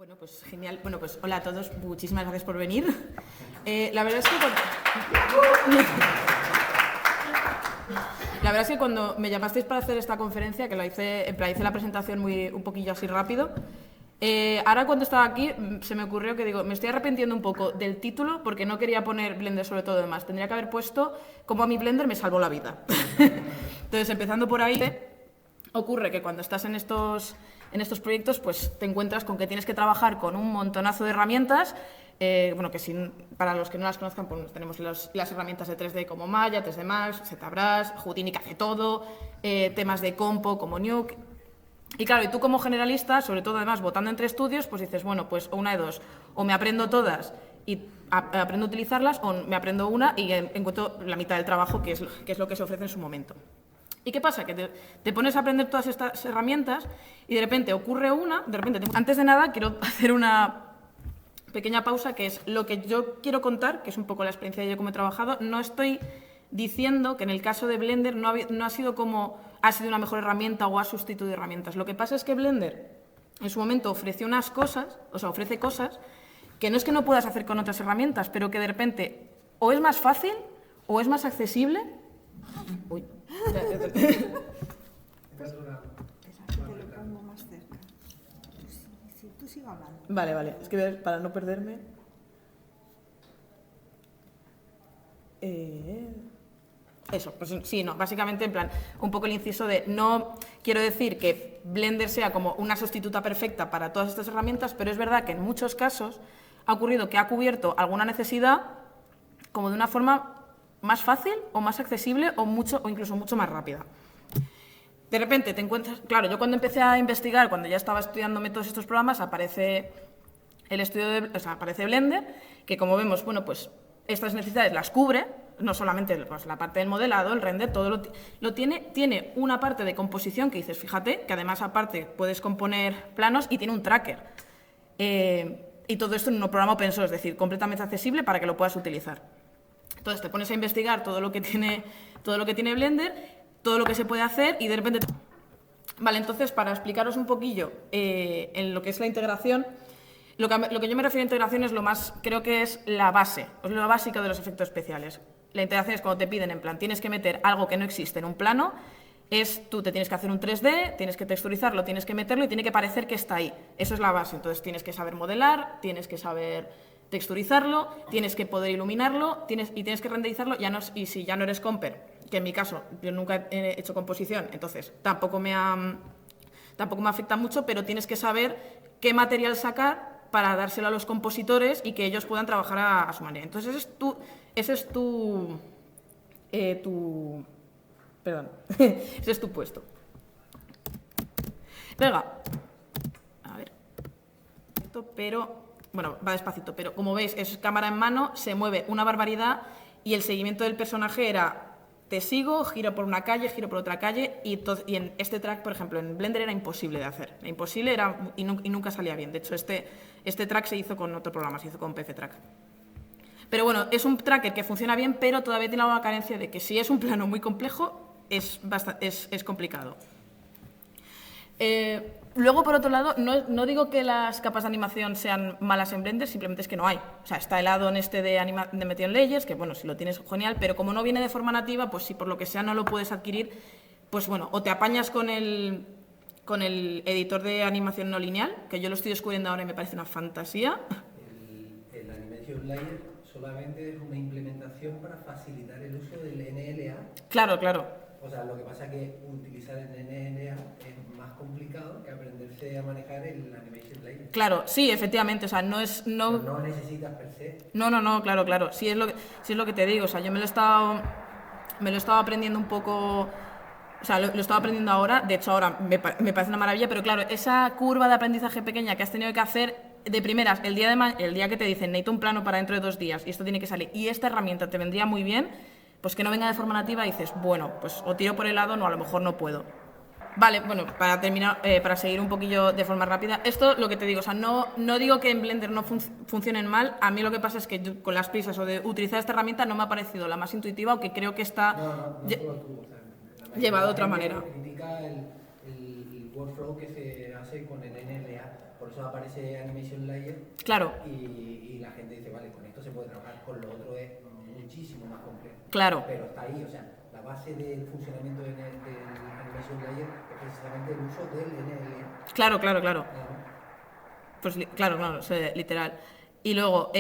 Bueno, pues genial. Bueno, pues hola a todos. Muchísimas gracias por venir. La verdad es que cuando me llamasteis para hacer esta conferencia, que hice la presentación un poquillo así rápido, ahora cuando estaba aquí se me ocurrió que digo, me estoy arrepintiendo un poco del título porque no quería poner Blender sobre todo demás. Tendría que haber puesto cómo a mi Blender me salvó la vida. Entonces, empezando por ahí, ocurre que cuando estás en estos proyectos, pues te encuentras con que tienes que trabajar con un montonazo de herramientas. Bueno, para los que no las conozcan, pues tenemos las herramientas de 3D como Maya, 3D Max, ZBrush, Houdini que hace todo, temas de compo como Nuke. Y claro, y tú como generalista, sobre todo además votando entre estudios, pues dices, bueno, pues una de dos, o me aprendo todas y aprendo a utilizarlas, o me aprendo una y encuentro la mitad del trabajo, que es lo que se ofrece en su momento. ¿Y qué pasa? Que te pones a aprender todas estas herramientas y de repente ocurre Antes de nada, quiero hacer una pequeña pausa, que es lo que yo quiero contar, que es un poco la experiencia de yo cómo he trabajado. No estoy diciendo que en el caso de Blender no ha sido como ha sido una mejor herramienta o ha sustituido herramientas. Lo que pasa es que Blender en su momento ofrece ofrece cosas que no es que no puedas hacer con otras herramientas, pero que de repente o es más fácil o es más accesible. Uy. Tú sigue hablando. Vale, es que para no perderme. Eso, pues sí, no, básicamente en plan, un poco el inciso de no quiero decir que Blender sea como una sustituta perfecta para todas estas herramientas, pero es verdad que en muchos casos ha ocurrido que ha cubierto alguna necesidad como de una forma más fácil o más accesible o incluso mucho más rápida. De repente te encuentras... Claro, yo cuando empecé a investigar, cuando ya estaba estudiándome todos estos programas, aparece aparece Blender, que como vemos, bueno, pues estas necesidades las cubre, no solamente pues, la parte del modelado, el render, todo lo tiene una parte de composición que dices, fíjate, que además aparte puedes componer planos y tiene un tracker. Y todo esto en un programa open source, es decir, completamente accesible para que lo puedas utilizar. Entonces te pones a investigar todo lo que tiene Blender, todo lo que se puede hacer y de repente... Vale, entonces para explicaros un poquillo en lo que es la integración, lo que yo me refiero a integración es creo que es la base, es lo básico de los efectos especiales. La integración es cuando te piden, en plan, tienes que meter algo que no existe en un plano, tú te tienes que hacer un 3D, tienes que texturizarlo, tienes que meterlo y tiene que parecer que está ahí. Eso es la base, entonces tienes que saber modelar, tienes que saber texturizarlo, tienes que poder iluminarlo y tienes que renderizarlo, y si ya no eres comper, que en mi caso yo nunca he hecho composición, entonces tampoco me afecta mucho, pero tienes que saber qué material sacar para dárselo a los compositores y que ellos puedan trabajar a su manera. Entonces ese es tu puesto. Venga, a ver, pero... Bueno, va despacito, pero como veis es cámara en mano, se mueve una barbaridad y el seguimiento del personaje era te sigo, giro por una calle, giro por otra calle y en este track, por ejemplo, en Blender era imposible de hacer. Y nunca salía bien. De hecho, este track se hizo con otro programa, se hizo con PC Track. Pero bueno, es un tracker que funciona bien, pero todavía tiene la carencia de que si es un plano muy complejo, es complicado. Luego, por otro lado, no digo que las capas de animación sean malas en Blender, simplemente es que no hay. O sea, está el add-on de Meteon Layers, que bueno, si lo tienes, genial, pero como no viene de forma nativa, pues si por lo que sea no lo puedes adquirir, pues bueno, o te apañas con el editor de animación no lineal, que yo lo estoy descubriendo ahora y me parece una fantasía. El Animation Layer solamente es una implementación para facilitar el uso del NLA. Claro. O sea, lo que pasa es que utilizar el NLA es más complicado que aprenderse a manejar el Animation Layer. Claro, sí, efectivamente, o sea, no necesitas per se. No, claro. Sí es lo que te digo, o sea, yo me lo he estado aprendiendo un poco, o sea, lo estaba aprendiendo ahora, de hecho ahora me parece una maravilla, pero claro, esa curva de aprendizaje pequeña que has tenido que hacer de primeras, el día que te dicen, necesito un plano para dentro de 2 días y esto tiene que salir, y esta herramienta te vendría muy bien, pues que no venga de forma nativa y dices, bueno, pues o tiro por el lado o a lo mejor no puedo. Vale, bueno, para terminar, para seguir un poquillo de forma rápida, esto lo que te digo, o sea, no digo que en Blender no funcionen mal, a mí lo que pasa es que yo, con las prisas o de utilizar esta herramienta no me ha parecido la más intuitiva, aunque creo que está llevado de otra manera. Critica el workflow que se hace con el NLA, por eso aparece Animation Layer. Claro. Y la gente dice, vale, con esto se puede trabajar, con lo otro es muchísimo más complejo. Claro. Pero está ahí, o sea, la base del funcionamiento del Animation Layer es precisamente el uso del NLE. Claro. Pues claro, literal. Y luego,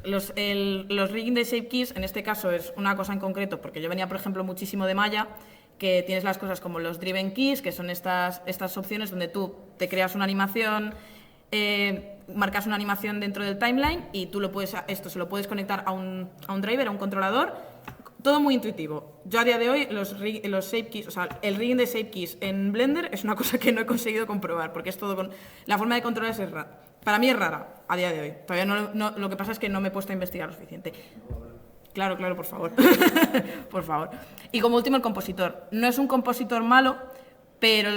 los rigging de shape keys, en este caso es una cosa en concreto, porque yo venía, por ejemplo, muchísimo de Maya, que tienes las cosas como los driven keys, que son estas opciones donde tú te creas una animación, marcas una animación dentro del timeline y tú esto se lo puedes conectar a un driver, a un controlador. Todo muy intuitivo. Yo a día de hoy los shape keys, o sea, el rigging de shape keys en Blender es una cosa que no he conseguido comprobar, porque es todo con... La forma de controlar es rara. Para mí es rara, a día de hoy. Todavía no, lo que pasa es que no me he puesto a investigar lo suficiente. Claro, por favor. Por favor. Y como último, el compositor. No es un compositor malo, pero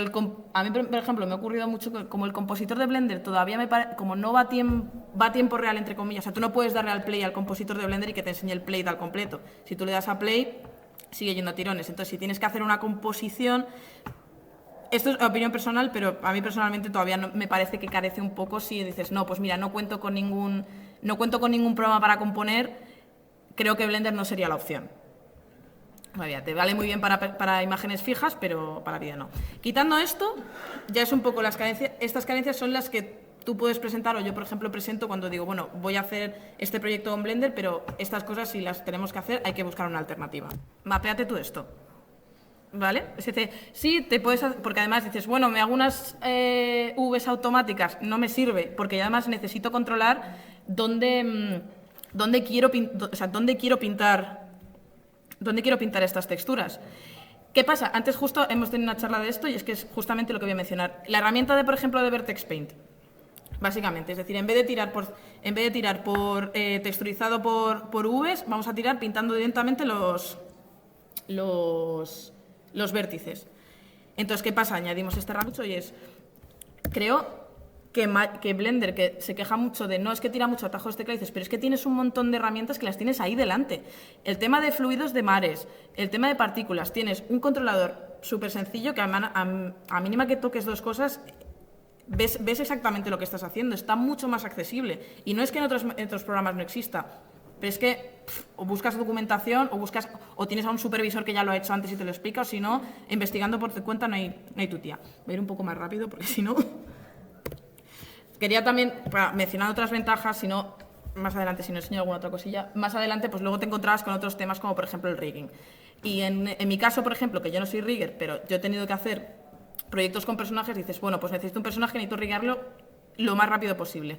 a mí, por ejemplo, me ha ocurrido mucho que como el compositor de Blender todavía como no va a tiempo real, entre comillas, o sea, tú no puedes darle al play al compositor de Blender y que te enseñe el play al completo. Si tú le das a play, sigue yendo a tirones. Entonces, si tienes que hacer una composición... Esto es opinión personal, pero a mí personalmente todavía me parece que carece un poco si dices, no, pues mira, no cuento con ningún programa para componer, creo que Blender no sería la opción. Todavía te vale muy bien para imágenes fijas, pero para vida no. Quitando esto, ya es un poco las carencias. Estas carencias son las que tú puedes presentar, o yo, por ejemplo, presento cuando digo, bueno, voy a hacer este proyecto en Blender, pero estas cosas, si las tenemos que hacer, hay que buscar una alternativa. Mapéate tú esto. ¿Vale? Es decir, sí, te puedes hacer, porque además dices, bueno, me hago unas Vs automáticas, no me sirve, porque además necesito controlar dónde quiero pintar estas texturas. ¿Qué pasa? Antes justo hemos tenido una charla de esto y es que es justamente lo que voy a mencionar. La herramienta por ejemplo, de Vertex Paint, básicamente, es decir, en vez de tirar por texturizado por Vs, vamos a tirar pintando directamente los vértices. Entonces, ¿qué pasa? Añadimos este herramienta y creo que Blender, que se queja mucho de no es que tira mucho atajo de teclado, dices, pero es que tienes un montón de herramientas que las tienes ahí delante. El tema de fluidos de mares, el tema de partículas, tienes un controlador súper sencillo que a mínima que toques dos cosas, ves exactamente lo que estás haciendo, está mucho más accesible. Y no es que en otros programas no exista, pero es que o buscas documentación o tienes a un supervisor que ya lo ha hecho antes y te lo explica, o si no, investigando por tu cuenta no hay tu tía. Voy a ir un poco más rápido porque si no... Quería también, para mencionar otras ventajas, si no, más adelante, si no enseño alguna otra cosilla, más adelante pues luego te encontrabas con otros temas como por ejemplo el rigging. Y en mi caso, por ejemplo, que yo no soy rigger, pero yo he tenido que hacer proyectos con personajes, dices, bueno, pues necesito un personaje, necesito riggarlo lo más rápido posible.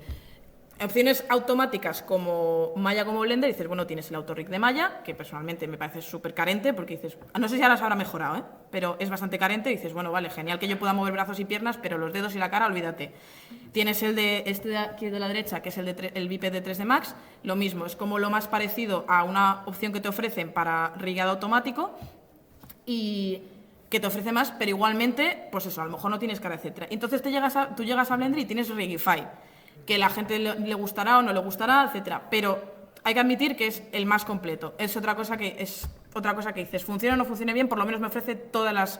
Opciones automáticas como Maya, como Blender, dices, bueno, tienes el autorrig de Maya, que personalmente me parece súper carente, porque dices, no sé si ahora se habrá mejorado, pero es bastante carente, y dices, bueno, vale, genial que yo pueda mover brazos y piernas, pero los dedos y la cara, olvídate. Tienes el de este de aquí de la derecha, que es el biped de 3D Max, lo mismo, es como lo más parecido a una opción que te ofrecen para riggado automático, y que te ofrece más, pero igualmente, pues eso, a lo mejor no tienes cara, etcétera. Entonces tú llegas a Blender y tienes Rigify, que la gente le gustará o no le gustará, etcétera. Pero hay que admitir que es el más completo. Es otra cosa que dices, funciona o no funciona bien, por lo menos me ofrece todas las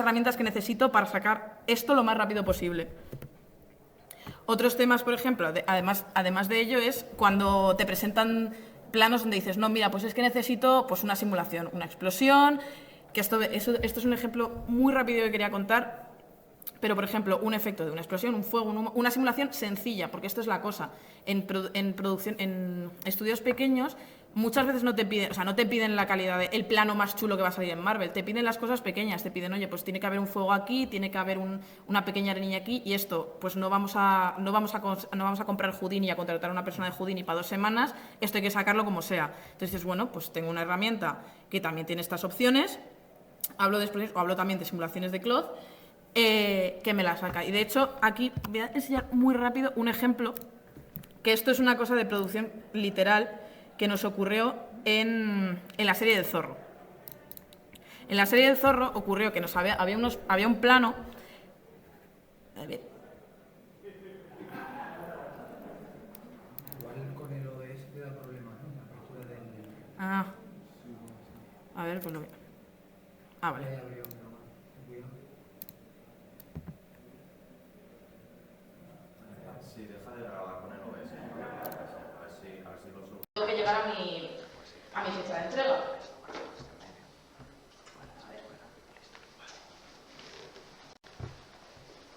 herramientas que necesito para sacar esto lo más rápido posible. Otros temas, por ejemplo, además de ello, es cuando te presentan planos donde dices, no, mira, pues es que necesito pues una simulación, una explosión, que esto es un ejemplo muy rápido que quería contar. Pero, por ejemplo, un efecto de una explosión, un fuego, una simulación sencilla, porque esto es la cosa. En estudios pequeños, muchas veces no te piden la calidad el plano más chulo que va a salir en Marvel, te piden las cosas pequeñas, te piden, oye, pues tiene que haber un fuego aquí, tiene que haber una pequeña arenilla aquí, y esto, pues no vamos a comprar Houdini y a contratar a una persona de Houdini para 2 semanas, esto hay que sacarlo como sea. Entonces dices, bueno, pues tengo una herramienta que también tiene estas opciones, hablo también de simulaciones de Cloth, que me la saca. Y de hecho, aquí voy a enseñar muy rápido un ejemplo, que esto es una cosa de producción literal que nos ocurrió en la serie del Zorro. En la serie del Zorro ocurrió que había un plano... A ver. Igual con el OBS te da problemas, ¿no? La apertura del... Ah. A ver, pues lo veo. Ah, vale.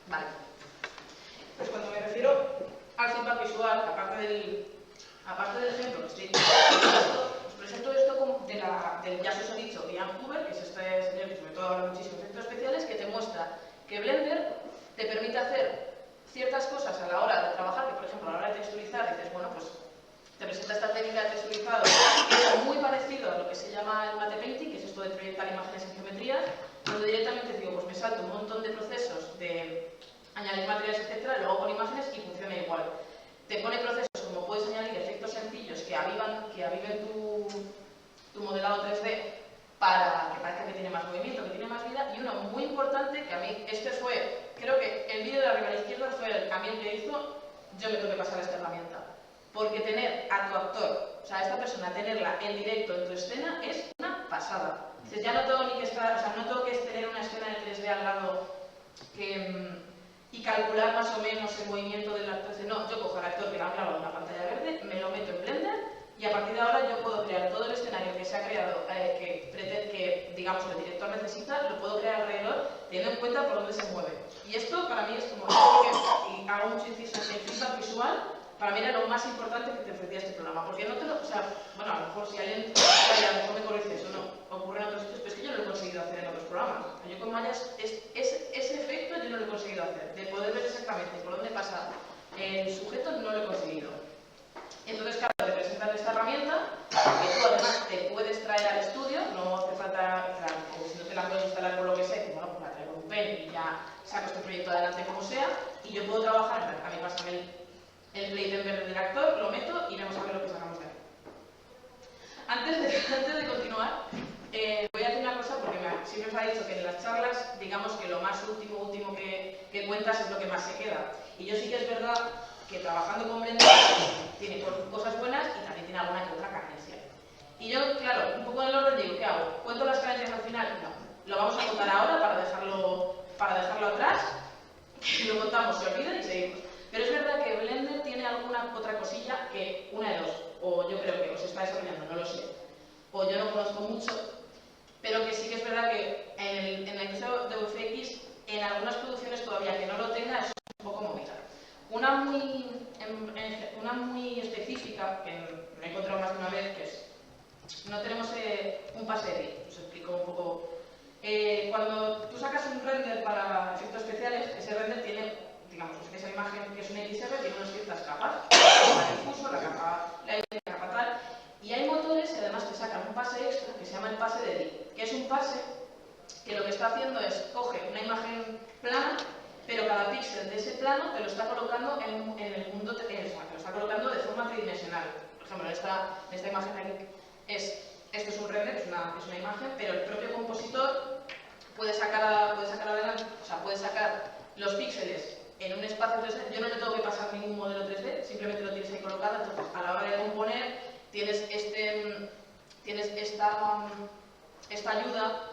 Vale. Pues cuando me refiero al feedback visual, aparte del ejemplo que estoy diciendo, os presento esto como del ya os he dicho, Ian Huber, que es este señor que sobre todo habla muchísimo de efectos especiales, que te muestra que Blender te permite hacer ciertas cosas a la hora de trabajar, que por ejemplo a la hora de texturizar dices, bueno, pues te presenta esta técnica de texturizado que es muy parecido a lo que se llama el matte painting, que es esto de proyectar imágenes en geometrías, donde directamente digo, pues me salto un montón de procesos de añadir materiales, etcétera, luego con imágenes y funciona igual. Te pone procesos como puedes añadir efectos sencillos que aviven tu modelado 3D para que parezca que tiene más movimiento, que tiene más vida, y uno muy importante, que a mí, este fue, creo que el vídeo de arriba a la izquierda fue a mí el que hizo, yo me tuve que pasar esta herramienta. Porque tener a tu actor, o sea, a esta persona, tenerla en directo en tu escena es una pasada. Entonces, ya no tengo ni que estar, o sea, no tengo que tener una escena de 3D al lado y calcular más o menos el movimiento del actor. No, yo cojo al actor que me ha grabado en una pantalla verde, me lo meto en Blender y a partir de ahora yo puedo crear todo el escenario que se ha creado, que digamos el director necesita, lo puedo crear alrededor teniendo en cuenta por dónde se mueve. Y esto para mí es como, y hago mucho inciso en el feedback visual, para mí era lo más importante que te ofrecía este programa, porque no te lo, o sea, bueno, a lo mejor si alguien, a lo mejor me corrige eso, no, ocurre en otros sitios, pero es que yo no lo he conseguido hacer en otros programas. Yo con Maya, ese efecto yo no lo he conseguido hacer, de poder ver exactamente por dónde pasa el sujeto, no lo he conseguido. Entonces, claro, te presentan esta herramienta, que tú además te puedes traer al estudio, no hace falta, claro, si no te la puedes instalar por lo que sea, que bueno, pues la traigo con un pen y ya saco este proyecto adelante como sea, y yo puedo trabajar, a mí pasa el plate en verde del actor, lo meto y vamos a ver lo que sacamos de aquí. Antes de continuar, voy a decir una cosa porque siempre os ha dicho que en las charlas, digamos que lo más último que cuentas es lo que más se queda. Y yo sí que es verdad que trabajando con Blender tiene cosas buenas y también tiene alguna que otra carencia. Y yo, claro, un poco en el orden digo, ¿qué hago? ¿Cuento las carencias al final? No. Lo vamos a contar ahora para dejarlo atrás, que lo contamos, se olvida y seguimos. Pero es verdad que Blender tiene alguna otra cosilla que, una de dos, o yo creo que os está desarrollando, no lo sé, o yo no conozco mucho, pero que sí que es verdad que en la industria de VFX, en algunas producciones todavía que no lo tenga, es un poco movida. Una muy específica, que me he encontrado más de una vez, que es, no tenemos un pase edit, os explico un poco. Cuando tú sacas un render para efectos especiales, ese render tiene, digamos, esa imagen que es una XR tiene unas ciertas capas, la capa difuso, la capa tal, y hay motores que además te sacan un pase extra que se llama el pase de edit, que es un pase que lo que está haciendo es coge una imagen plana, pero cada píxel de ese plano te lo está colocando en el mundo, te lo está colocando de forma tridimensional. Por ejemplo, en esta imagen aquí esto es un render, es una imagen, pero el propio compositor puede sacar adelante, o sea, puede sacar los píxeles en un espacio 3D. Yo no le tengo que pasar ningún modelo 3D, simplemente lo tienes ahí colocado. Entonces, a la hora de componer, tienes esta ayuda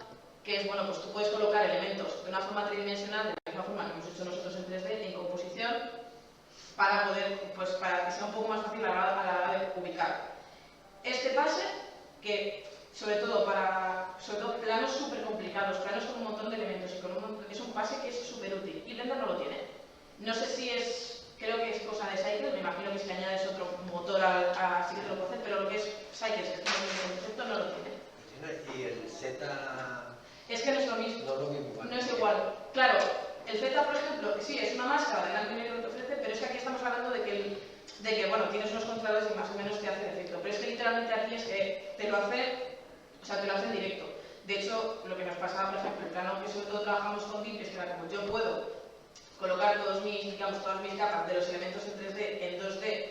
que es, bueno, pues tú puedes colocar elementos de una forma tridimensional, de la misma forma que hemos hecho nosotros en 3D, en composición, para que sea un poco más fácil a la hora de ubicar. Este pase, que sobre todo planos súper complicados, planos con un montón de elementos, es un pase que es súper útil, y Blender no lo tiene. No sé si creo que es cosa de Cycles, me imagino que si le añades otro motor sí que te lo puede hacer, pero lo que es Cycles, que es el concepto, no lo tiene. Y el Z... Es que no es lo mismo, no es lo mismo, no es igual. Claro, el Z, por ejemplo, sí, es una máscara de blanco y negro que te ofrece, pero es que aquí estamos hablando de que bueno, tienes unos controladores y más o menos te hace el efecto. Pero es que literalmente aquí es que te lo hace en directo. De hecho, lo que nos pasaba, por ejemplo, el plano que sobre todo trabajamos con GIMP es que era como yo puedo colocar todas mis capas de los elementos en 3D en 2D,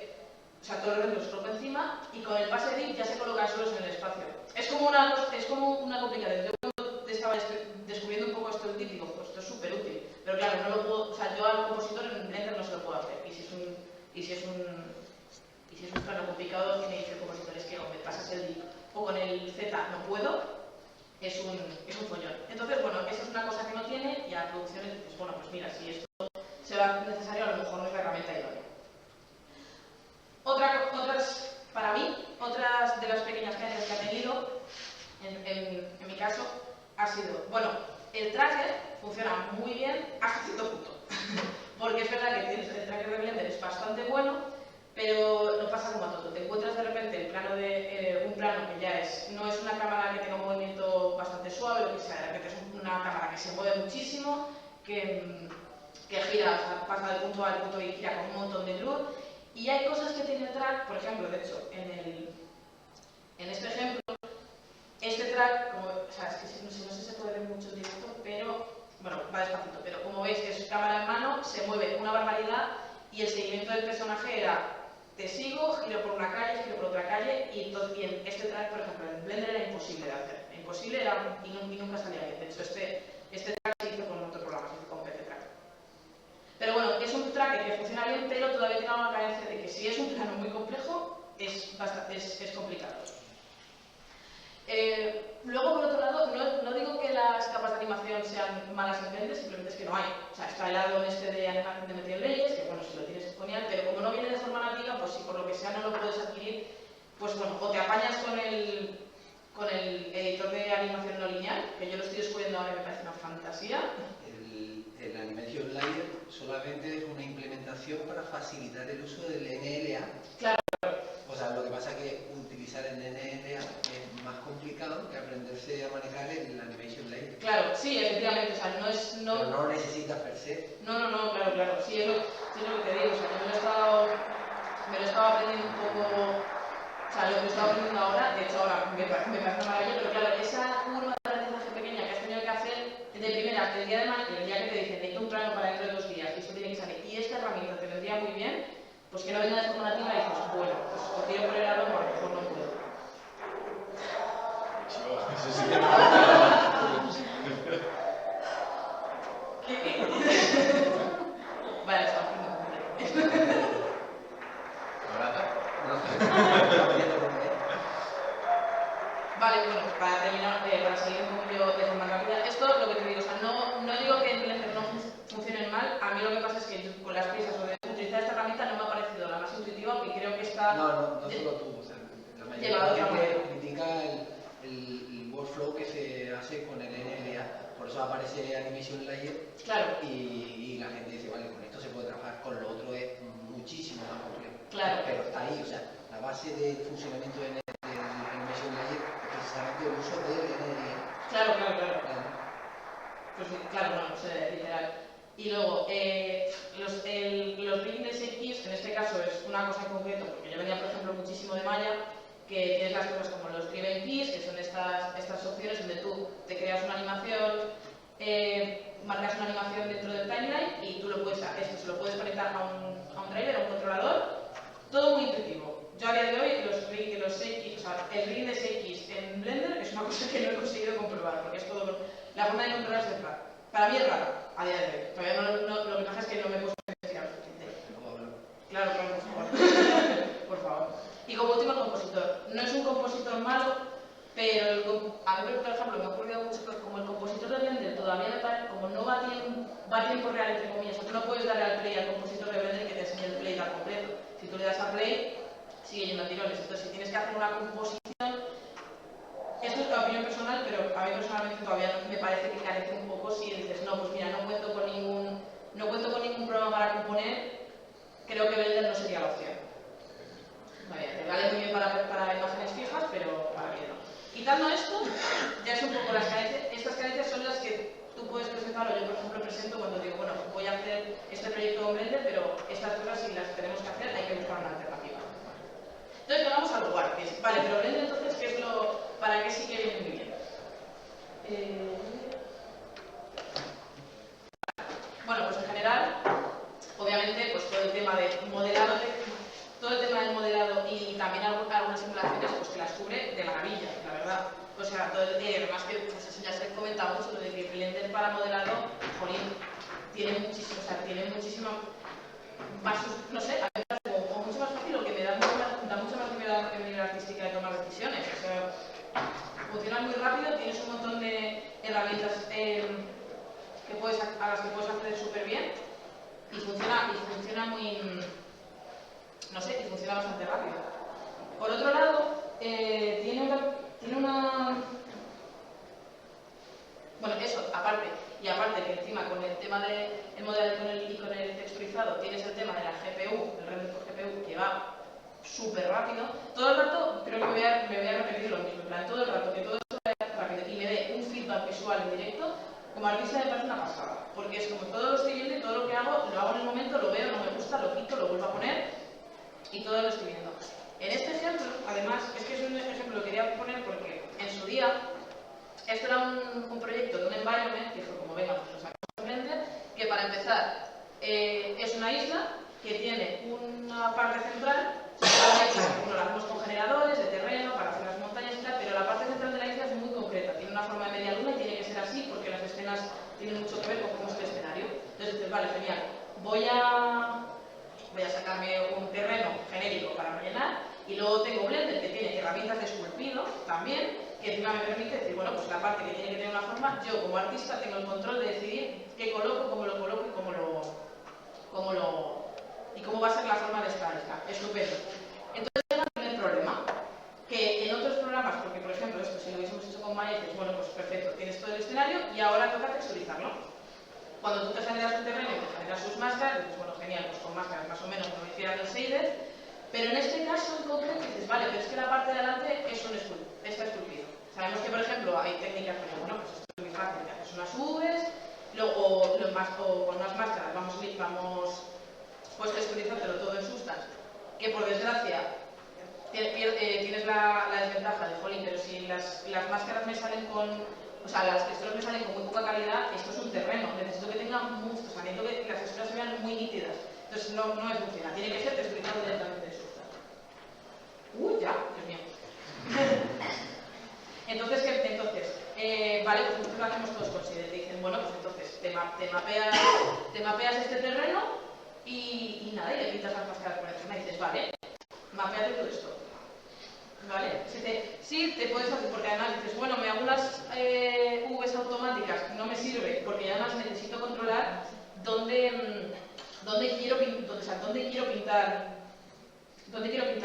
o sea, todo el resto los coloco encima, y con el pase edit ya se colocan solos en el espacio. Es como una complicación. Yo cuando estaba descubriendo un poco esto del digo, pues esto es súper útil, pero claro, no lo puedo, o sea, yo al compositor en Blender no se lo puedo hacer, y si es un plano complicado, que me dice el compositor, es que o me pasas el DIP o con el Z no puedo, es un follón. Entonces, bueno, eso es una cosa que no tiene, y a producciones, pues bueno, pues mira, si esto se va necesario, a lo mejor no es la herramienta idónea. Para mí, otras de las pequeñas carencias que ha tenido, en mi caso, ha sido, bueno, el tracker funciona muy bien hasta cierto punto. Porque es verdad que el tracker de Blender es bastante bueno, pero no pasa como a todo. Te encuentras de repente el plano de, un plano que ya no es una cámara que tenga un movimiento bastante suave, lo que sea, de repente es una cámara que se mueve muchísimo, que gira, o sea, pasa del punto A al punto B y gira con un montón de blur. Y hay cosas que tiene el track, por ejemplo, de hecho, en este ejemplo, este track, como, o sea, es que no sé si se puede ver mucho en directo, pero, bueno, va despacito, pero como veis que es cámara en mano, se mueve una barbaridad y el seguimiento del personaje era, te sigo, giro por una calle, giro por otra calle, y en este track, por ejemplo, en Blender era imposible de hacer. Imposible era, y nunca salía bien. De hecho, este track se hizo con otro programa, se hizo con PC Track. Pero bueno, es un tracker que funciona bien, pero todavía tiene una carencia de que si es un plano muy complejo, es complicado. Luego, por otro lado, no digo que las capas de animación sean malas en Blender, simplemente es que no hay. O sea, está el add-on este de animación de Material Layers, que bueno, si lo tienes es genial, pero como no viene de forma nativa, pues si por lo que sea no lo puedes adquirir, pues bueno, o te apañas con el editor de animación no lineal, que yo lo estoy descubriendo ahora y me parece una fantasía. El Animation Layer solamente es una implementación para facilitar el uso del NLA. Claro. O sea, lo que pasa es que utilizar el NLA es más complicado que aprenderse a manejar el Animation Layer. Claro, sí, efectivamente, o sea, Pero no necesitas per se. No, claro, sí es lo que te digo, o sea, que me lo he estado aprendiendo un poco, o sea, lo que he estado aprendiendo ahora, de hecho ahora me parece maravilloso, pero claro, esa curva de aprendizaje pequeña que has tenido que hacer de primera, el día que te dicen, necesito un plano para dentro de 2 días, y esto tiene que salir, y esta herramienta te vendría muy bien, pues que no venga de forma nativa y dices, bueno, pues o tiro por el aro o a lo mejor no puedo. Eso sí que Vale, está aprendiendo. Vale, bueno, para terminar, para salir un poquillo de forma rápida, esto lo que te digo, o sea, no digo que en Blender no funcionen mal, a mí lo que pasa es que con las prisas o de utilizar esta herramienta no me ha parecido la más intuitiva, porque creo que está... No solo tú, o sea, la mayoría de gente critica el workflow que se hace con el NLA, por eso aparece Animation Layer. Claro. Y la gente dice, vale, con esto se puede trabajar, con lo otro es muchísimo más complejo. Claro. Pero está ahí, o sea, la base del funcionamiento del Animation Layer es precisamente el uso del NLA. Claro. Pues claro, no sé, literal. Y luego, los rigging X, en este caso es una cosa en concreto, porque yo venía, por ejemplo, muchísimo de Maya, que tienes las cosas como los driven keys, que son estas opciones donde tú te creas una animación, marcas una animación dentro del timeline y tú esto se lo puedes conectar a un driver, a un controlador, todo muy intuitivo. Yo a día de hoy los X, o sea, el rigging de X en Blender es una cosa que no he conseguido comprobar, porque es todo, la forma de controlar es rara. Para mí es rara, a día de hoy. Todavía lo que pasa es que no me he puesto a investigar suficiente. Claro, por favor. Por favor. Y como último, el compositor. No es un compositor malo, pero a mí, por ejemplo, me ha ocurrido mucho que como el compositor de Blender todavía me parece, como no va a tiempo real, entre comillas, o sea, tú no puedes darle al play al compositor de Blender que te enseñe el playback completo. Si tú le das a play, sigue yendo a tirones. Entonces, si tienes que hacer una composición, esto es una opinión personal, pero a mí personalmente todavía me parece que carece un poco si dices, no, pues mira, no cuento con ningún programa para componer, creo que Blender no sería la opción. Vale, te vale muy bien para imágenes fijas, pero para mí no. Quitando esto, ya es un poco las carencias. Estas carencias son las que tú puedes presentar, o yo por ejemplo presento cuando digo, bueno, voy a hacer este proyecto en Blender, pero estas cosas si las tenemos que hacer hay que buscar una alternativa. Entonces llegamos al lugar, que es, vale, pero Blender entonces, ¿qué es para qué sí que viene muy bien? Bueno, pues en general, obviamente, pues todo el tema de modelado, y también algunas simulaciones, pues que las cubre de maravilla, la verdad. O sea, además que pues eso ya se comentaba mucho, lo de que Blender para modelado, jolín, tiene muchísimo más, no sé, a mí me parece como mucho más fácil, o que me da mucho más libertad artística de tomar decisiones. O sea, funciona muy rápido, tienes un montón de herramientas a las que puedes acceder súper bien y funciona muy, no sé, y funciona bastante rápido. Por otro lado, tiene una Bueno, eso, aparte, y aparte que encima con el tema del modelo y con el texturizado tienes el tema de la GPU, el render por GPU, que va súper rápido. Todo el rato, creo que me voy a repetir lo mismo, en plan, todo el rato que todo esto vaya rápido y me dé un feedback visual en directo, como artista me parece una pasada, porque es como todo lo estoy viendo y todo lo que hago, lo hago en el momento, lo veo, no me gusta, lo quito, lo vuelvo a poner y todo lo estoy viendo. En este ejemplo, además, es que es un ejemplo que quería poner porque en su día esto era un proyecto de un environment que fue como, venga, pues lo sacamos en Blender, que para empezar es una isla que tiene una parte central, lo hacemos con generadores de terreno para hacer las montañas y tal, pero la parte central de la isla es muy concreta, tiene una forma de media luna y tiene que ser así porque las escenas tienen mucho que ver con cómo es el escenario. Entonces dices, vale, genial, voy a sacarme un terreno genérico para rellenar y luego tengo Blender que tiene herramientas de esculpido también, que encima me permite decir, bueno, pues la parte que tiene que tener una forma, yo como artista tengo el control de decidir qué coloco, cómo lo coloco y cómo va a ser la forma de esta isla. Estupendo. Entonces llega el primer problema, que en otros programas, porque por ejemplo esto si lo hubiésemos hecho con Maya, dices, bueno, pues perfecto, tienes todo el escenario y ahora toca texturizarlo. Cuando tú te generas un terreno y te generas sus máscaras, dices, bueno, genial, pues con máscaras más o menos como hicieran el shader, pero en este caso en concreto dices, vale, pero es que la parte de adelante está esculpido. Sabemos que, por ejemplo, hay técnicas que, bueno, pues esto es muy fácil, te haces unas Vs, luego con unas máscaras vamos pues texturizándolo todo en Substance, que por desgracia tienes la desventaja de, jolín, pero si las máscaras me salen con, o sea, las texturas me salen con muy poca calidad, esto es un terreno, necesito que tenga mucho, o sea, necesito que las texturas se vean muy nítidas, entonces no me funciona, tiene que ser texturizado directamente de Substance. Ya, Dios mío. Entonces, vale, pues nosotros lo hacemos todos con Seeded. Te dicen, bueno, pues entonces te mapeas este terreno y nada, y le pintas las máscaras por encima y dices, vale, mapeate todo esto. ¿Vale? Sí, te puedes hacer, porque además dices, bueno, me hago unas Vs automáticas, no me sirve, porque además necesito controlar dónde quiero pintar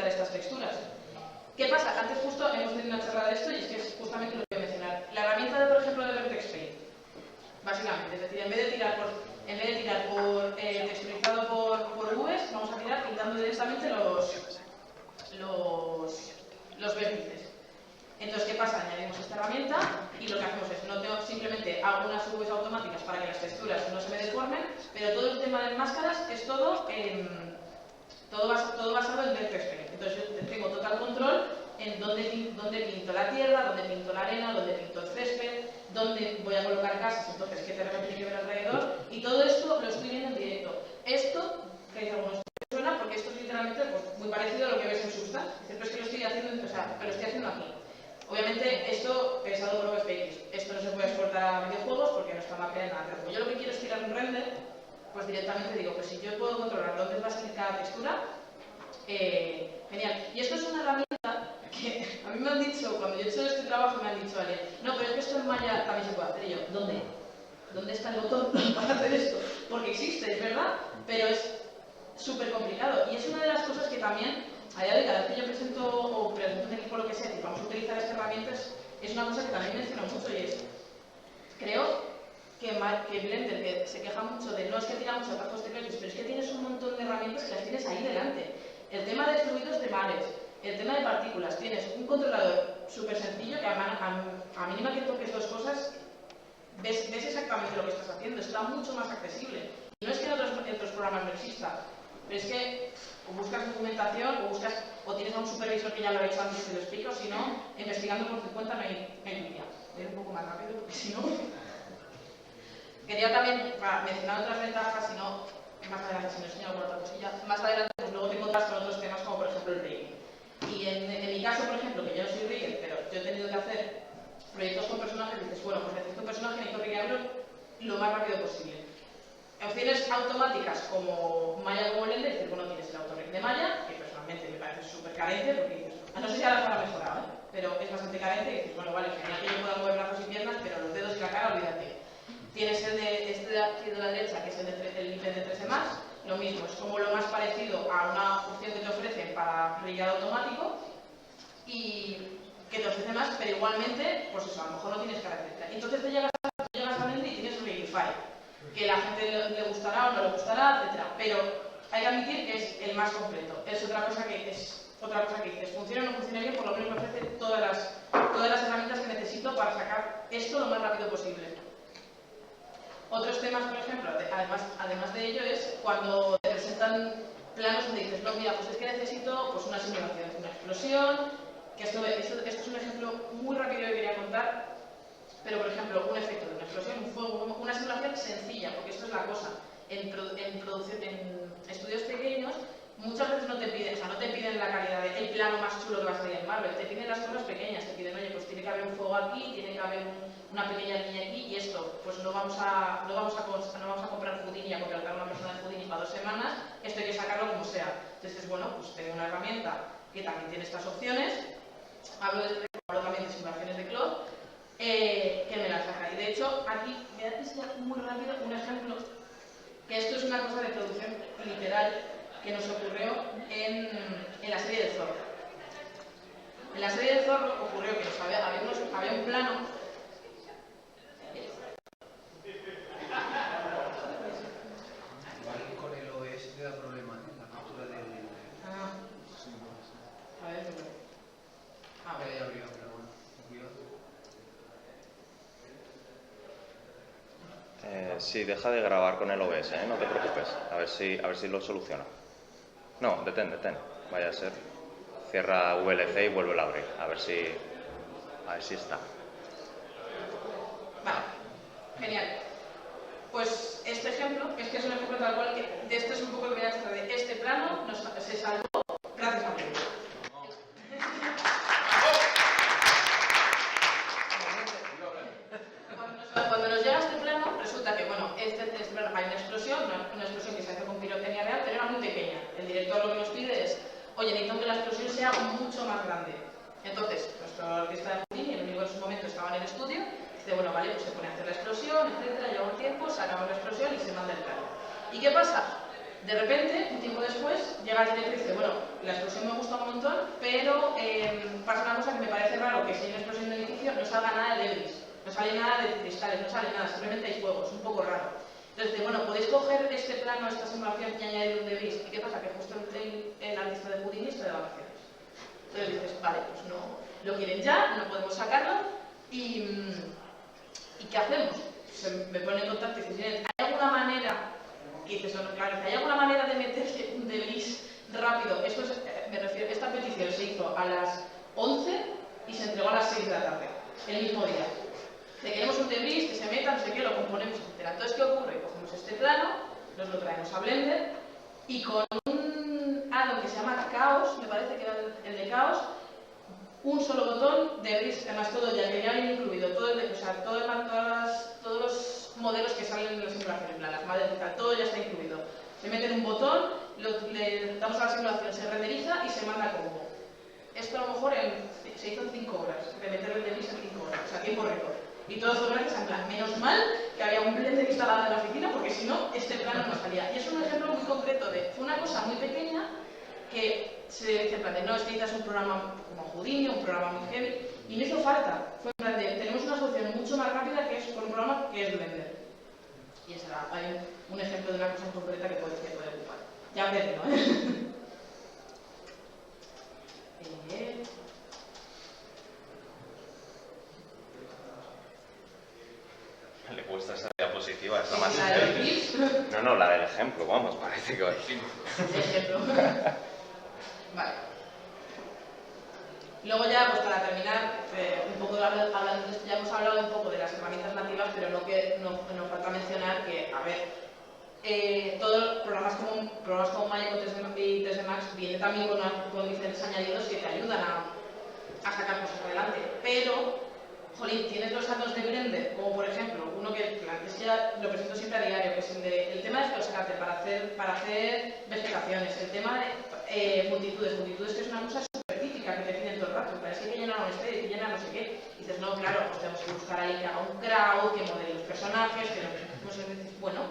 estas texturas. ¿Qué pasa? Antes justo hemos tenido una charla de esto y es que es justamente lo que voy a mencionar. La herramienta, por ejemplo, de Vertex Paint, básicamente, es decir, en vez de tirar por texturizado por Vs, vamos a tirar pintando directamente los vértices. Entonces, ¿qué pasa? Añadimos esta herramienta y lo que hacemos es, simplemente hago unas Vs automáticas para que las texturas no se me deformen, pero todo el tema de máscaras es todo basado en Vertex Paint. Entonces yo tengo total control en dónde pinto la tierra, dónde pinto la arena, dónde pinto el césped, dónde voy a colocar casas, entonces qué terreno tiene que ver alrededor, y todo esto lo estoy viendo en directo. Esto, que dice algunos, suena porque esto es literalmente pues, muy parecido a lo que ves en Substance, pero es que lo estoy haciendo, lo estoy haciendo aquí. Obviamente esto pensado por VFX, esto no se puede exportar a videojuegos porque no está mapeado en nada, pero como yo lo que quiero es tirar un render, pues directamente digo, pues si yo puedo controlar dónde va a salir cada textura, genial. Y esto es una herramienta que a mí me han dicho, cuando yo he hecho este trabajo me han dicho, vale, no, pero es que esto en Maya también se puede hacer. Y yo, ¿dónde? ¿Dónde está el botón para hacer esto? Porque existe, es verdad, pero es súper complicado. Y es una de las cosas que también, a día de hoy, cada vez que yo presento un equipo lo que sea, y vamos a utilizar esta herramienta, es una cosa que también menciono mucho y es, creo que Blender, que se queja mucho de no es que tira mucho atajos de créditos, pero es que tienes un montón de herramientas que las tienes ahí delante. El tema de fluidos de mares, el tema de partículas, tienes un controlador súper sencillo que a mínima que toques dos cosas, ves exactamente lo que estás haciendo, está mucho más accesible. Y no es que en otros programas no exista, pero es que o buscas documentación o tienes a un supervisor que ya lo ha hecho antes y te lo explica, o si no, investigando por tu cuenta no hay guía. Voy a ir un poco más rápido porque si no... Quería también mencionar otras ventajas, si no, más adelante, si no enseño alguna otra cosilla, más adelante pues luego tengo otras con otros temas como por ejemplo el rigging. Y en mi caso, por ejemplo, que yo no soy rigger, pero yo he tenido que hacer proyectos con personajes, dices, bueno, pues necesito un personaje, necesito riggearlo lo más rápido posible. Opciones automáticas como Maya como Blender, dices, bueno, tienes el autorrig de Maya, que personalmente me parece súper carente, porque dices, no sé si ahora para mejorado, pero es bastante carente, y dices, bueno, vale, genial que yo pueda mover brazos y piernas, pero los dedos y la cara, olvídate. Tienes el de aquí de la derecha, que es el nivel de 13+, lo mismo, es como lo más parecido a una opción que te ofrecen para riggeado automático y que te ofrece más, pero igualmente, pues eso, a lo mejor no tienes cara, etc. Entonces te llega llegas a Blender y tienes Readify, que la gente le gustará o no le gustará, etc. Pero hay que admitir que es el más completo. Es otra cosa que dices, funciona o no funciona bien, por lo menos me ofrece todas las herramientas que necesito para sacar esto lo más rápido posible. Otros temas, por ejemplo, además de ello, es cuando te presentan planos donde dices, no, mira, pues es que necesito pues, una simulación, una explosión, que esto es un ejemplo muy rápido que quería contar, pero por ejemplo, un efecto de una explosión, un fuego, una simulación sencilla, porque esto es la cosa. En estudios pequeños, muchas veces no te piden la calidad del plano más chulo que va a salir en Marvel, te piden las cosas pequeñas, te piden, oye, pues tiene que haber un fuego aquí, tiene que haber una pequeña línea aquí, y esto, pues no vamos a comprar Houdini, a contratar a una persona de Houdini para 2 semanas, esto hay que sacarlo como sea. Entonces, bueno, pues tengo una herramienta que también tiene estas opciones, hablo también de simulaciones de Claude, que me la saca. Y de hecho, aquí voy a enseñar muy rápido un ejemplo, que esto es una cosa de producción literal que nos ocurrió en la serie de Zorro. En la serie de Zorro ocurrió que había un plano. Igual con el OS te da problema, ¿eh? La captura del... A ver, ya abrió, pero bueno, cuidado. Sí, deja de grabar con el OBS, no te preocupes. A ver si lo soluciona. No, detén. Vaya a ser. Cierra VLC y vuelve a abrir. A ver si está. Vale, genial. Pues este ejemplo, es que es un ejemplo tal cual que de esto es un poco lo que voy a extraer. De este plano se salvó gracias a Blender. Cuando nos llega este plano, resulta que, bueno, este plano hay una explosión que se hace con pirotecnia real, pero era muy pequeña. El director lo que nos pide es, oye, necesito que la explosión sea mucho más grande. Entonces, nuestro artista de Houdini, el único en su momento estaba en el estudio, dice, bueno, vale, pues se pone a hacer la explosión, etcétera, lleva un tiempo, sacamos la explosión y se manda el plano. ¿Y qué pasa? De repente, un tiempo después, llega el director y dice, bueno, la explosión me gusta un montón, pero pasa una cosa que me parece raro, que si hay una explosión en el edificio no salga nada de debris, no sale nada de cristales, no sale nada, simplemente hay fuego, es un poco raro. Entonces, dice, bueno, podéis coger este plano, esta simulación y añadir un debris. ¿Y qué pasa? Que justo el artista de Houdini está de vacaciones. Entonces dices, vale, pues no, lo quieren ya, no podemos sacarlo, ¿y qué hacemos? Me pone en contacto y dice, ¿hay alguna manera? Que dices, no, claro, ¿hay alguna manera de meterle un debris rápido? Esto es, me refiero, esta petición se hizo a las 11 y se entregó a las 6 de la tarde, el mismo día. Si queremos un debris, que se meta, no sé qué, lo componemos, etc. Entonces, ¿qué ocurre? Cogemos este plano, nos lo traemos a Blender y con un add-on que se llama Chaos, me parece que era el de Chaos, un solo botón, debris, además todo ya que ya viene incluido, todos los modelos que salen en la simulación, las madres y tal, todo ya está incluido. Se mete en un botón, le damos a la simulación, se renderiza y se manda a combo. Esto a lo mejor se hizo en 5 horas, de meterle el debris en 5 horas, o sea, tiempo récord. Y todo fue gracias a plan, menos mal que había un Blender instalado en la oficina, porque si no, este plano no salía. Y es un ejemplo muy concreto fue una cosa muy pequeña que se dice en plan de, no, es que necesitas un programa como Houdini, un programa muy heavy, y me hizo falta. Fue en plan de, tenemos una solución mucho más rápida que es con un programa que es Blender. Y ese era un ejemplo de una cosa en concreta que puede ocupar. Ya termino, Le cuesta esa diapositiva, está más ¿La de los clips? No, la del ejemplo, vamos, parece que va a decir. Ejemplo. Vale. Luego ya, pues para terminar, un poco hablando de esto, ya hemos hablado un poco de las herramientas nativas, pero no falta mencionar que, a ver, todos programas como Maya y 3D Max vienen también con diferentes añadidos que te ayudan a sacar cosas adelante, pero jolín, tienes los add-ons de Blender, como por ejemplo, uno que ya lo presento siempre a diario, que es el tema de escalosacarte para hacer vegetaciones, el tema de multitudes que es una cosa súper típica que te piden todo el rato, pero es que hay que llenar un stage, hay que llenar no sé qué, y dices, no, claro, pues tenemos que buscar ahí que haga un crowd, que modele los personajes, que no sé, bueno,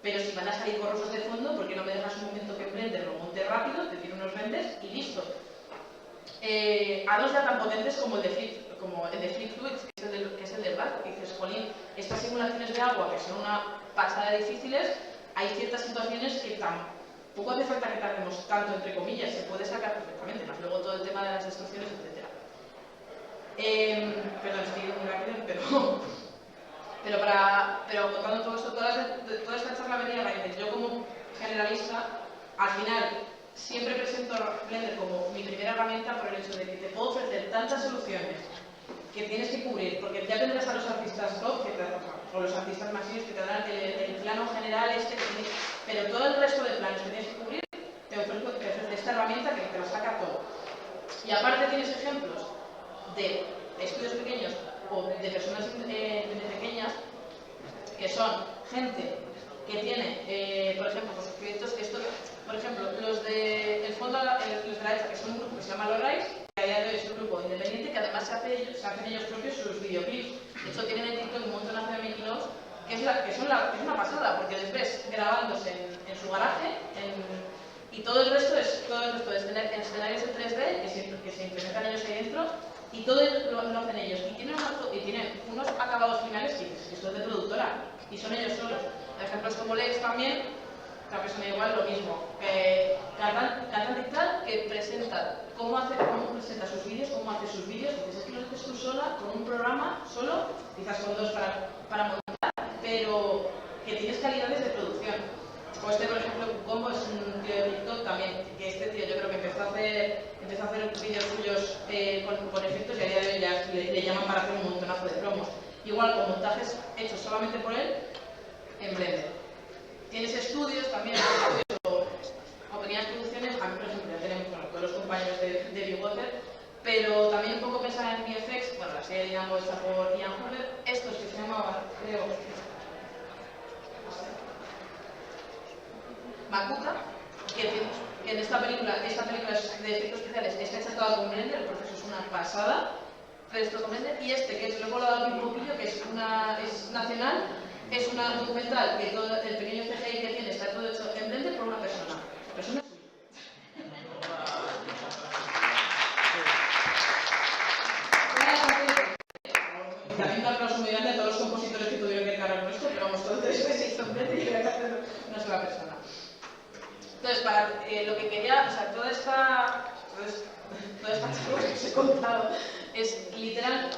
pero si van a salir borrosos de fondo, ¿por qué no me dejas un momento que en Blender lo monte rápido, te tiro unos renders y listo? Add-ons ya tan potentes como el de Flip Fluids, que es el del bar, porque dices, jolín, estas simulaciones de agua que son una pasada de difíciles, hay ciertas situaciones que tampoco hace falta que tardemos tanto, entre comillas, se puede sacar perfectamente, más luego todo el tema de las destrucciones, etc. Perdón, estoy yendo muy rápido, pero contando todo esto, toda esta charla venía a raíces. Yo como generalista, al final, siempre presento Blender como mi primera herramienta por el hecho de que te puedo ofrecer tantas soluciones que tienes que cubrir, porque ya tendrás a los artistas top, o los artistas masivos que te darán el plano general pero todo el resto de planos que tienes que cubrir, te ofrezco esta herramienta que te lo saca todo. Y aparte tienes ejemplos de estudios pequeños o de personas pequeñas que son gente que tiene, por ejemplo, pues, proyectos que por ejemplo, los del fondo, los de la derecha, que son un grupo que se llama Los Rais, que a día de hoy es un grupo independiente que además se hacen ellos propios sus videoclips. De hecho, tienen en TikTok un montón de mini-blogs que es una pasada, porque les ves grabándose en su garaje y todo el resto es tener escenarios en 3D que se implementan ellos ahí dentro y todo lo hacen ellos. Y tienen unos acabados finales que esto es de productora y son ellos solos. Ejemplos como Lex también, que son igual lo mismo. Cantan TikTok que presenta cómo presenta sus vídeos, cómo hace sus vídeos. Entonces es que lo haces tú sola, con un programa solo, quizás con dos para montar, pero que tienes calidades de producción. O por ejemplo, Combo es un tío de TikTok también, que este tío yo creo que empezó a hacer vídeos suyos con efectos y a día de hoy ya le llaman para hacer un montonazo de promos. Igual con montajes hechos solamente por él en Blender. Tienes estudios también, o pequeñas producciones, a mí por ejemplo ya tenemos todos los compañeros de Big Water, pero también un poco pensar en VFX, bueno, la serie Dynamo está por Ian Hoover, estos que se llamaban, creo, Makuka, que en esta película de efectos especiales está hecha toda con Blender, el proceso es una pasada, pero esto con Blender, y que es luego lo dado un poquillo, que es nacional, es una documental que todo el pequeño CGI que tiene está todo hecho en Blender por una persona. También un aplauso muy grande a todos los compositores que tuvieron que cargar con esto, pero vamos, todo esto se hizo en Blender y era una sola persona. Entonces, para lo que quería, o sea, toda esta charla que os he contado es literal,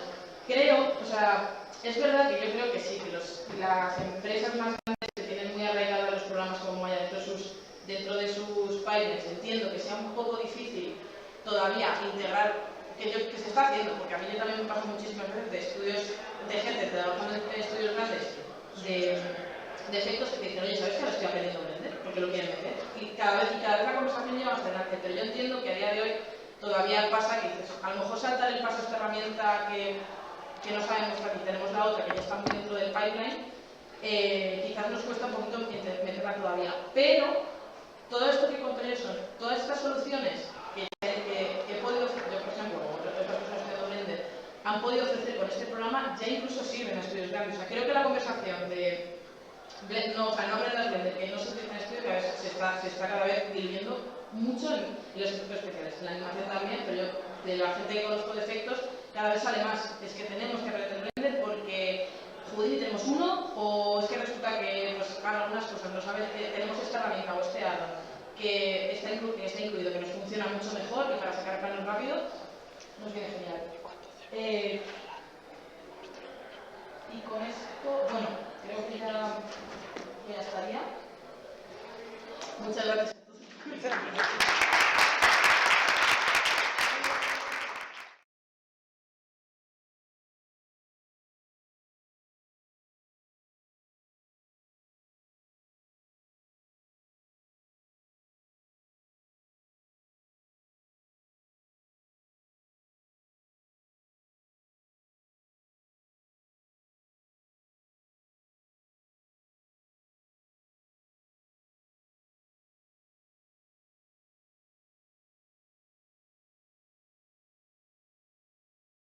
creo, o sea, es verdad que yo creo que sí, que las empresas más grandes que tienen muy arraigadas los programas como Maya dentro de sus pipelines, entiendo que sea un poco difícil todavía integrar, que se está haciendo, porque a mí yo también me pasa muchísimas veces de estudios, de gente trabajando en estudios grandes, de efectos que dicen, oye, ¿sabes que ahora estoy aprendiendo a Blender? Porque lo quieren meter. Y cada vez la conversación lleva más adelante, pero yo entiendo que a día de hoy todavía pasa que dices, a lo mejor saltar el paso a esta herramienta que no sabemos que aquí tenemos la otra, que ya está muy dentro del pipeline, quizás nos cuesta un poquito meterla todavía. Pero todo esto que conté son todas estas soluciones que he podido ofrecer, yo por ejemplo, o otras personas de Blender, han podido ofrecer con este programa, ya incluso sirven a estudios grandes. O sea, creo que la conversación de no Blender, que no se utiliza en estudios, se está cada vez diluyendo mucho en los efectos especiales. En la animación también, pero yo, de la gente que conozco de efectos, cada vez sale más. Es que tenemos que aprender Blender porque, joder, tenemos uno, o es que resulta que, pues, para algunas cosas no sabes, tenemos esta herramienta o este add-on que está incluido, que nos funciona mucho mejor, que para sacar planos rápido nos viene genial. Y con esto, bueno, creo que ya estaría. Muchas gracias a todos.